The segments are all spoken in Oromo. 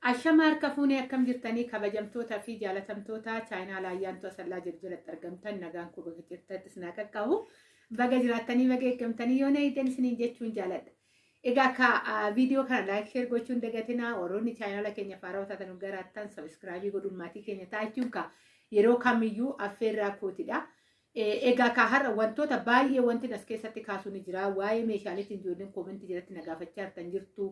Ashamaar kafuunee akkam jirtanii kabajamtootaa fi jaalatamtoota chaayinaa laayyaantu asallaa jalatti argamtan nagaan kun bakka jirtattis naa qaqqabu baga jiraattanii baga eeggamtanii yoo na eegdan isiniin jechuun jaaladha. Egaa ka viidiyoo kana laayik sheer gochuun dagatinaa warroonni chaayinaala keenya faaraa taatan garaattan sabiskiraabii godhuun maatii keenya taachuun ka yeroo kamiyyuu affeerraa kootidha. Egaa ka har'a wantoota baay'ee wanti as keessatti kaasuu ni jira waa'ee meeshaaleetiin ijoolleen koomentii jalatti na gaafachaa jirtan jirtu.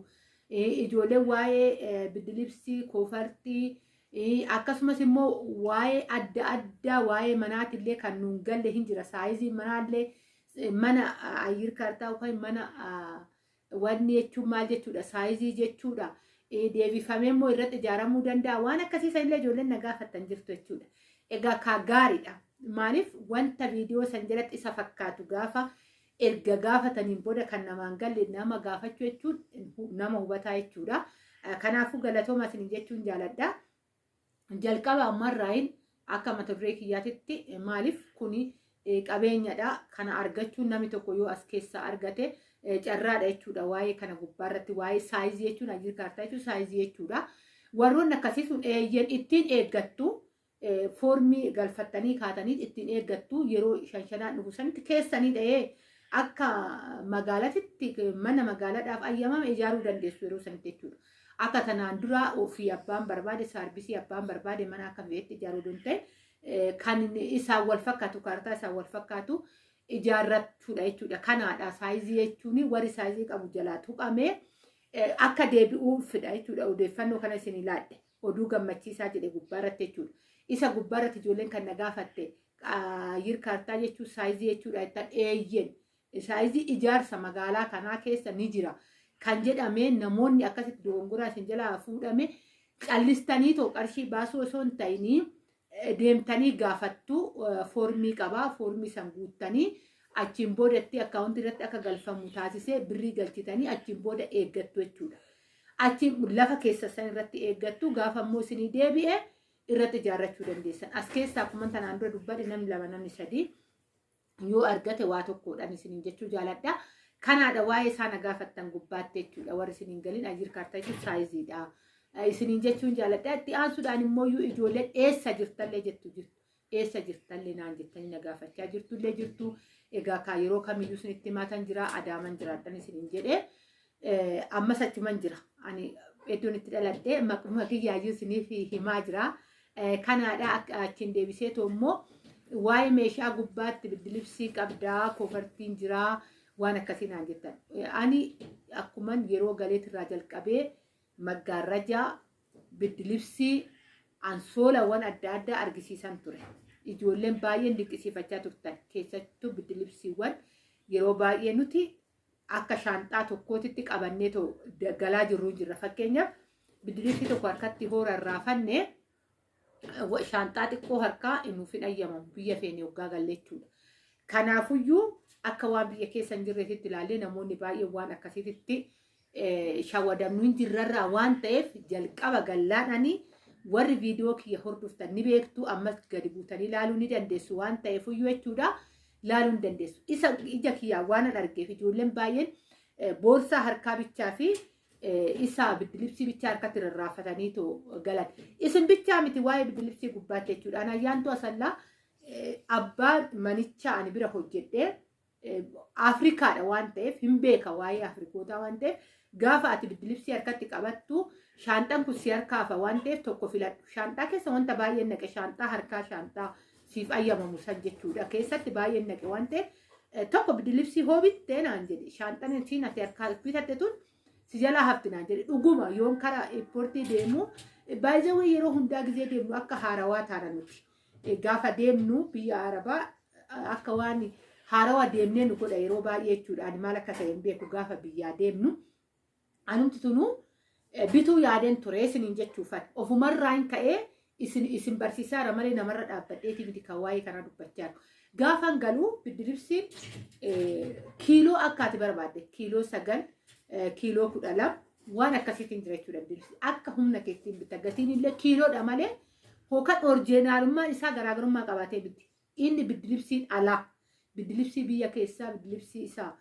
Ijoolleen waa'ee biddilibsii koofartii akkasumas immoo waa'ee adda addaa waa'ee manaatillee kan nuun galle hin jira saayizii manaallee mana ayyir kaartaa yookaan mana wanni jechuun maal jechuudha saayizii jechuudha deebifamee immoo irratti ijaaramuu danda'a waan akkasiisan illee ijoolleen na gaafattan jirtu jechuudha. Egaa ka gaariidha maaliif wanta viidiyoo san jalatti isa fakkaatu gaafa erga gaafataniin booda kan namaan galle nama gaafachuu jechuun nama hubataa jechuudha. Kanaafuu galatooma isin jechuun jaaladha. Jalqaba ammarraayin akka mata duree kiyyaatitti maaliif kuni qabeenyadha. Kana argachuun namni tokko yoo as keessaa argate carraadha jechuudha. Waa'ee kana gubbaarratti waa'ee saayizii jechuun ayyir kaartaa jechuun saayizii jechuudha. Warroonni akkasii sun ittiin eeggattu foormii galfattanii kaatanii ittiin eeggattu yeroo shanshanaan dhufu sanitti keessanii dha'ee akka magaalatitti mana magaalaadhaaf ayyamame ijaaruu dandeessu yeroo sanitti jechuudha. Akka tanaan dura ofii abbaan barbaade saarbisii abbaan barbaade mana akka fe'etti ijaaruu danda'e kan isaan wal fakkaatu kaartaa isaan wal fakkaatu ijaarrachuudha jechuudha. Kanaadha saayizii jechuun warri saayizii qabu jalaa tuqamee akka deebi'uufidha jechuudha. Odeeffannoo kana isin ilaadhe oduu gammachiisaa jedhe gubbaarratti jechuudha. Isa gubbaarratti ijoolleen kan na gaafatte ayyir kaartaa jechuun saayizii jechuudha jettan eeyyen. Saayizii ijaarsa magaalaa kanaa keessa ni jira. Kan jedhame namoonni akkasitti dogongoraa isin jalaa fuudhame callistanii too qarshii baasuu osoo hin ta'inii deemtanii gaafattu foormii qabaa. Foormii san guuttanii achiin boodatti akkaawuntii irratti akka galfamu taasisee birrii galchitanii achiin booda eeggattu jechuudha. Achiin lafa keessa san irratti eeggattu gaafa immoo isinii deebi'e irratti ijaarrachuu dandeessan. As keessaa akkuma tanaan dura dubbadhe namni lama namni sadii yoo argate waa tokkodhaan isiniin jechuu jaaladha. Kanaadha waa'ee isaan gaafattan gubbaatti jechuudha. Warri isiniin galiin ayyir kaartaa jechuun saayiziidha. Isiniin jechuun jaaladha. Itti aansuudhaan immoo ijoolleen eessa jirtallee jettu jirtu. Eessa jirtallee naan jettanii na gaafachaa jirtullee jirtu. Egaa kaa yeroo kamiyyuu isinitti himaatan jira adaaman jiraadhan isiniin jedhee ammas achuman jira. Ani iddoon itti dhaladhee maquma kiyyaayyuu isiniif himaa jira. Kanaadha achiin deebisee immoo waa'ee meeshaa gubbaatti biddilibsii qabdaa koofartiin jiraa waan akkasii naan jettan. Ani akkuman yeroo galeetirraa jalqabee maggaarrajaa biddilibsii ansoolawwan adda addaa argisiisan ture. Ijoolleen baay'een dinqisiifachaa turtan keessattuu biddilibsiiwwan yeroo baay'ee nuti akka shaanxaa tokkootitti qabannee galaa jirru jirra. Fakkeenyaaf biddilibsii tokko harkatti hoorarraa fannee shaanxaa xiqqoo harkaa nuuf hin ayyamamu biyya feene waggaa galleechuudha. Kanaafuyyuu akka waan biyya keessa hin jirreetitti ilaallee namoonni baay'een waan akkasiitti shawadamnu hin jirrarraa waan ta'eef jalqaba gallaadhanii warri viidiyoo kiyya hordoftan ni beektu ammas gadi buutanii ilaaluu ni dandeessu waan ta'eefuyyuu jechuudha ilaaluu ni dandeessu. Isa ija kiyyaa waan argeef ijoolleen baay'een boorsaa harkaa bichaa fi isa biddilibsii bichaa harkatti rarraafatanii galan. Isin bichaa miti waa'ee biddilibsii gubbaatti jechuudha. Ana ayyaantu asallaa abbaan manichaa ani bira hojjedhee Afrikaadha waan ta'eef hin beeka waa'ee Afrikootaa waan ta'eef gaafa ati biddilibsii harkatti qabattu shaanxaan kun si harkaafa waan ta'eef tokko filadhu. Shaanxaa keessa wanta baay'een naqe shaanxaa harkaa shaanxaa siif ayyamamu san jechuudha. Keessatti baay'een naqe waan ta'eef tokko biddilibsii hoobittee naan jedhe shaanxaan isiin ati harkaa bitatte tun si jalaa hafti naan jedhe dhuguma yoon karaa ispoortii deemu baay'ee yeroo hundaa gizee deemnu akka haarawaa taana nuti. Gaafa deemnu biyya Arabaa akka waan haarawaa deemnee nu godha yeroo baay'ee jechuudha. Ani maal akka ta'e hin beeku gaafa biyyaa deemnu. Anumti tunuu bituu yaadeen ture isiniin jechuufan ofumarraan ka'ee isin barsiisaara malee namarra dhaabbadheeti miti kan waa'ee kanaa dubbachaa jiru. Gaafan galuu biddilibsiin kiiloo akka ati barbaadde kiiloo 9 kiiloo 12 waan akkasiitiin jira jechuudha. Biddilibsiin akka humna keettiin bitta gatiin illee kiiloodha malee hookan orjeenaalummaan isaa garaagarummaa qabaatee bitti. Inni biddilibsiin alaa biddilibsii biyya keessaa biddilibsii isaa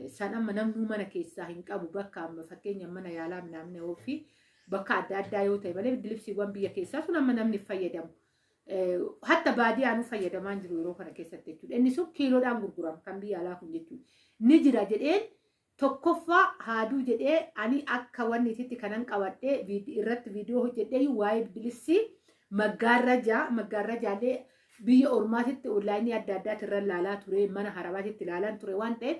san amma namni mana keessaa hin qabu bakka amma fakkeenya mana yaalaa minamne ofii bakka adda addaa yoo ta'e malee bidilibsiiwwan biyya keessaa sun amma namni fayyadamu. Hatta baadiyyaanuu fayyadamaa jiru yeroo kana keessatti jechuudha. Inni sun kiiloodhaan gurgurama kan biyya alaa kun jechuudha. Ni jira jedheen tokkoffaa haaduu jedhee ani akka wanni itti kanan qabadhee irratti viidiyoo hojjedhee waa'ee bidilibsii maggaarrajaalee biyya ormaatitti onlaayinii adda addaatti irra ilaalaa ture mana harabaatitti ilaalan ture waan ta'eef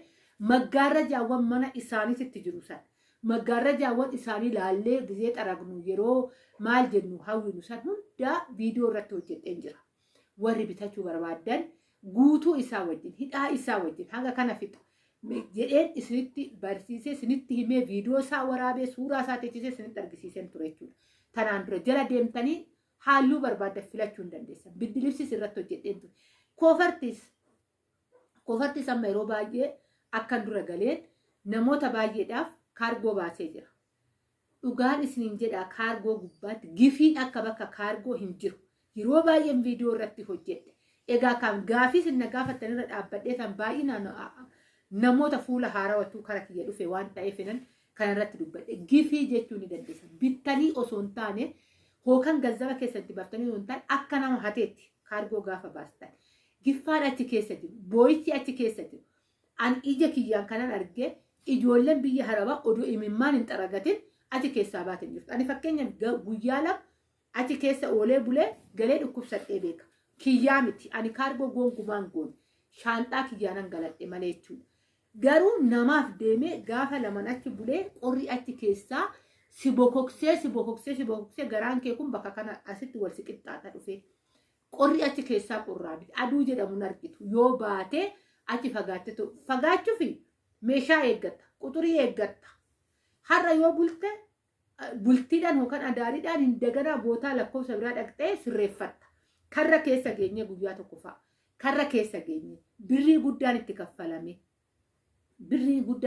maggaarrajaawwan mana isaaniitti jiru san maggaarrajaawwan isaanii ilaallee gizee xaragnu yeroo maal jennu hawwinu san hundaa viidiyoo irratti hojjedheen jira. Warri bitachuu barbaadan guutuu isaa wajjin hidhaa isaa wajjin hanga kana fixa jedheen isinitti barsiisee isinitti himee viidiyoo isaa waraabee suuraa isaa teessisee isinitti argisiiseen ture jechuudha. Tanaan dura jala deemtanii halluu barbaadan filachuu hin dandeessan. Bidilibsis irratti hojjedheen ture. Koofartis amma yeroo baay'ee akkan dura galeen namoota baay'eedhaaf kaargoo baasee jira. Dhugaan isiniin jedhaa kaargoo gubbaatti gifiin akka bakka kaargoo hin jiru. Yeroo baay'een viidiyoo irratti hojjedhe. Egaa kan gaafii sinna gaafattan irra dhaabbadhee tan baay'inaan namoota fuula haarawatu kara kiyya dhufe waan ta'eef kan irratti dubbadhe. Gifii jechuu ni dandeessan. Bittanii osoo hin taane hookan gazzaba keessatti baftanii osoo hin taane akka nama hateetti kaargoo gaafa baastan. Giffaan achi keessa jiru. Boo'ichi achi keessa jiru. An ija kiyyaan kanan argee ijoolleen biyya harabaa oduu imimmaan hin xaragatin achi keessaa baatin jirtu. Ani fakkeenyaaf guyyaa lama achi keessa oolee bulee galee dhukkubsadhee beeka. Kiyyaa miti. Ani kaargoo gonkumaan goone. Shaanxaa kiyyaanan galadhe malee jechuudha. Garuu namaaf deemee gaafa laman achi bulee qorri achi keessaa si bokoksee garaan kee kun bakka kana asitti wal si qixxaata dhufee. Qorri achi keessaa qorraa miti. Aduu jedhamuun argitu. Yoo baatee achi fagaatte ta'u. Fagaachuuf meeshaa eeggatta. Quxurii eeggatta. Har'a yoo bulte bultiidhaan yookaan adaariidhaan hin daganaa bootaa lakkoofsa biraa dhaqxee sirreeffatta. Karra keessa geenye guyyaa tokko fa'a. Karra keessa geenye birrii guddaan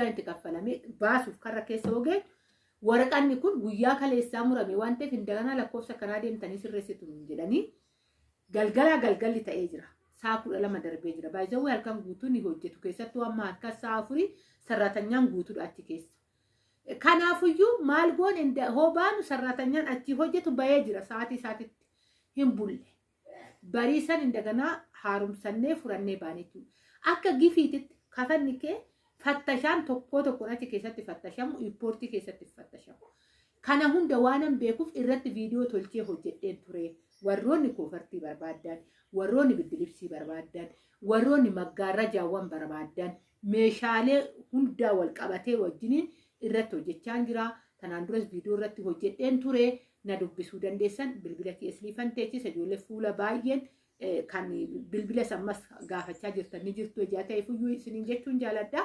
itti kaffalame baasuuf karra keessa hogee waraqanni kun guyyaa kaleessaa murame waan ta'eef hin daganaa lakkoofsa kanaa deemtanii sirreessitu jedhanii galgalli ta'ee jira. Saa 12 darbee jira. Baay'ee halkan guutuu ni hojjetu keessattuu amma akka saa 4 sarratanyaan guutuudha achi keessa. Kanaafuyyuu maal goon hobaan sarratanyaan achi hojjetu bahee jira sa'aatii hin bulle. Bariisan indaganaa haaromsannee furannee baanetu. Akka gifiititti kafanni kee fattashaan tokkoon achi keessatti fattashamu, riippoortii keessatti fattashamu. Kana hunda waanan beekuuf irratti viidiyoo tolchee hojjedheen ture. Warroonni koofartii barbaadan, warroonni bidilibsii barbaadan, warroonni maggaarrajaawwan barbaadan, meeshaalee hundaa wal qabatee wajjiniin irratti hojjechaa jira. Tanaan duras viidiyoo irratti hojjedheen ture. Na dubbisuu dandeessan bilbila keessaniifan teechisa ijoollee fuula baay'een kan bilbila sammas gaafachaa jirtan ni jirtu ejaa ta'eefuyyuu isiniin jechuun jaaladha.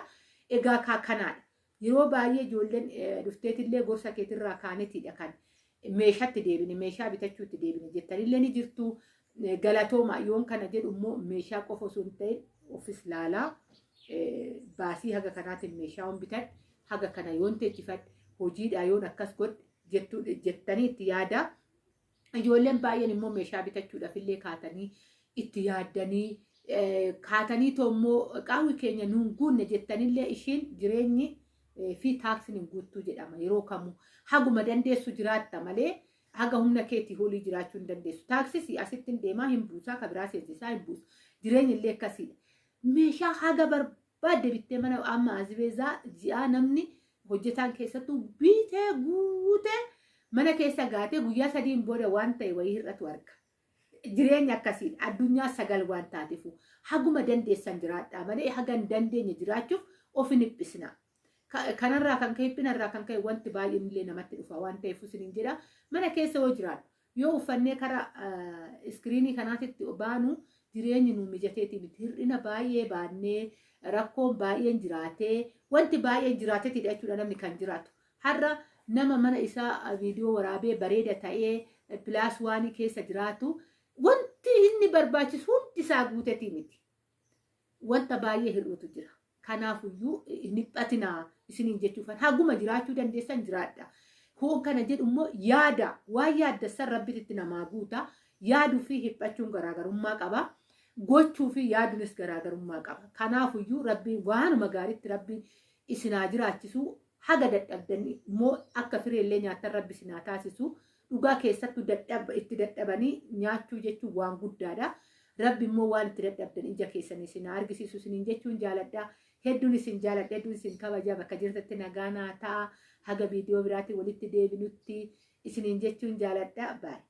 Egaa kanaadha. Yeroo baay'ee ijoolleen dhufteetillee gorsa keetirraa kaanetiidha kan meeshaatti deebine meeshaa bitachuutti deebine jettanillee ni jirtu. Galatooma yoon kana jedhu immoo meeshaa qofa osoo hin ta'in ofis laalaa baasii haga kanaatiin meeshaa bitan haga kana yoon teechifadhe hojiidhaa yoon akkas godhe jettanii itti yaada. Ijoolleen baay'een immoo meeshaa bitachuudhaaf illee kaatanii itti yaaddanii kaatanii toommoo qaawwi keenya nuun guunne jettanillee ishiin jireenyi fi taaksiin hin guuttuu jedhama. Yeroo kamuu haguma dandeessu jiraatta malee haga humna keetii olii jiraachuu hin dandeessu. Taaksii asitti hin deemaa hin buusaa kabiraa seensisaa hin buusu. Jireenyi illee akkasiidha. Meeshaa haga barbaadde bittee mana amma asbeezaa ji'aa namni hojjetaan keessattuu bitee guutee mana keessa gaatee guyyaa 3 booda waan ta'e wayii hir'atu arga. Jireenya akkasiidha. Addunyaa 9 waan taateef haguma dandeessan jiraadhaa malee haga hin dandeenye jiraachuuf of hin dhiphisna. Kanarraa kan ka'e dhiphinarraa kan ka'e wanti baay'een illee namatti dhufa waan ta'eef isiniin jedha. Mana keessa yoo jiraadhu yoo uffannee karaa iskiriinii kanaatitti baanu jireenyi nu mijateeti miti. Hir'ina baay'ee baannee rakkoon baay'een jiraatee wanti baay'een jiraateetidha jechuudha namni kan jiraatu. Har'a nama mana isaa viidiyoo waraabee bareeda ta'ee pilaas waanii keessa jiraatu wanti inni barbaachisu hundi isaa guuteetii miti. Wanta baay'ee hir'uutu jira. Kanaafuyyuu hin dhiphatinaa isiniin jechuufan haguma jiraachuu dandeessan jiraadha. Hoon kana jedhu immoo yaada waan yaaddassan rabbitti namaa guuta. Yaaduu fi hiphachuun garaagarummaa qaba. Gochuu fi yaaduunis garaagarummaa qaba. Kanaafuyyuu rabbiin waanuma gaariitti rabbiin isinaa jiraachisu haga dadhabdanii moo akka fireellee nyaatan rabbi sinaa taasisu dhugaa keessattuu itti dadhabanii nyaachuu jechuun waan guddaadha. Rabbi immoo waan itti dadhabdan ija keessanii sinaa argisiisu isiniin jechuun jaaladha. Hedduun isin jaaladha, hedduun isin kabaja, bakka jirtatti nagaa naa ta'a. Haga viidiyoo biraatiin walitti deebinutti isiniin jechuun jaaladha. Baay'ee.